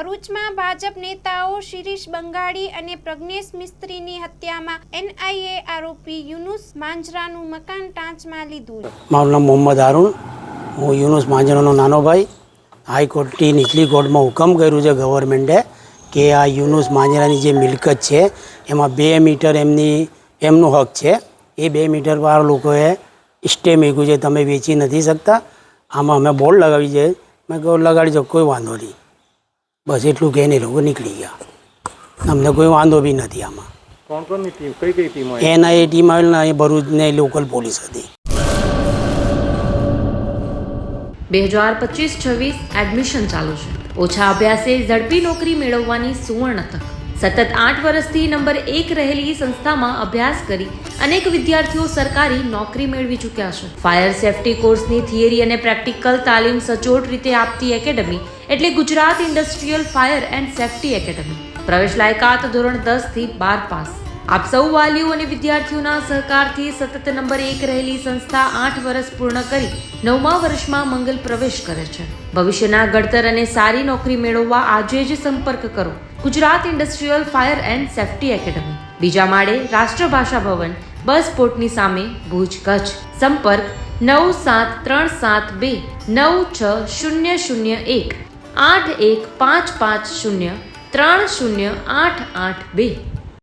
ભરૂચમાં ભાજપ નેતાઓ શિરીષ બંગાળી અને પ્રજ્ઞેશ મિસ્ત્રીની હત્યામાં NIA આરોપી યુનુસ માંજરાનું મકાન ટાંચમાં લીધું. મારું નામ મોહમ્મદ હારૂન, હું યુનુસ માંજરાનો નાનો ભાઈ. હાઈકોર્ટની નીચલી કોર્ટમાં હુકમ કર્યું છે ગવર્મેન્ટે કે આ યુનુસ માંજરાની જે મિલકત છે એમાં 2 મીટર એમનું હક છે. એ 2 મીટર વાળા લોકોએ સ્ટે મૂક્યું છે, તમે વેચી નથી શકતા. આમાં અમે બોર્ડ લગાવી છે. મેં કહ્યું લગાડી જાઓ, કોઈ વાંધો નહીં. બસ એટલું કહીને લોકો નીકળી ગયા. અમને કોઈ વાંધો બી નથી આમાં. કોણ કોણની ટીમ, કઈ ટીમ આવી? NIA ટીમ આવેલી ને ભરૂચને લોકલ પોલીસ હતી. 2025-26 એડમિશન ચાલુ છે. ઓછા અભ્યાસે ઝડપી નોકરી મેળવવાની સુવર્ણ તક. સતત 8 વર્ષથી નંબર 1 રહેલી સંસ્થામાં અભ્યાસ કરી અનેક વિદ્યાર્થીઓ સરકારી નોકરી મેળવી ચૂક્યા છે. ફાયર સેફટી કોર્સની થિયરી અને પ્રેક્ટિકલ તાલીમ સચોટ રીતે આપતી એકેડમી એટલે Gujarat industrial fire and safety academy. પ્રવેશ લાયકાત ધોરણ 10 થી 12 પાસ. આપ સૌ વાલીઓ અને વિદ્યાર્થીઓના સહકારથી સતત નંબર 1 રહેલી સંસ્થા 8 વર્ષ પૂર્ણ કરી 9મા વર્ષમાં મંગલ પ્રવેશ કરે છે. ભવિષ્યના ઘડતર અને સારી નોકરી મેળવવા આજે જ સંપર્ક કરો Gujarat industrial fire and safety academy, બીજા માળે રાષ્ટ્રભાષા ભવન, બસ પોર્ટની સામે, ભુજ, કચ્છ. સંપર્ક 9737296001 8155030882.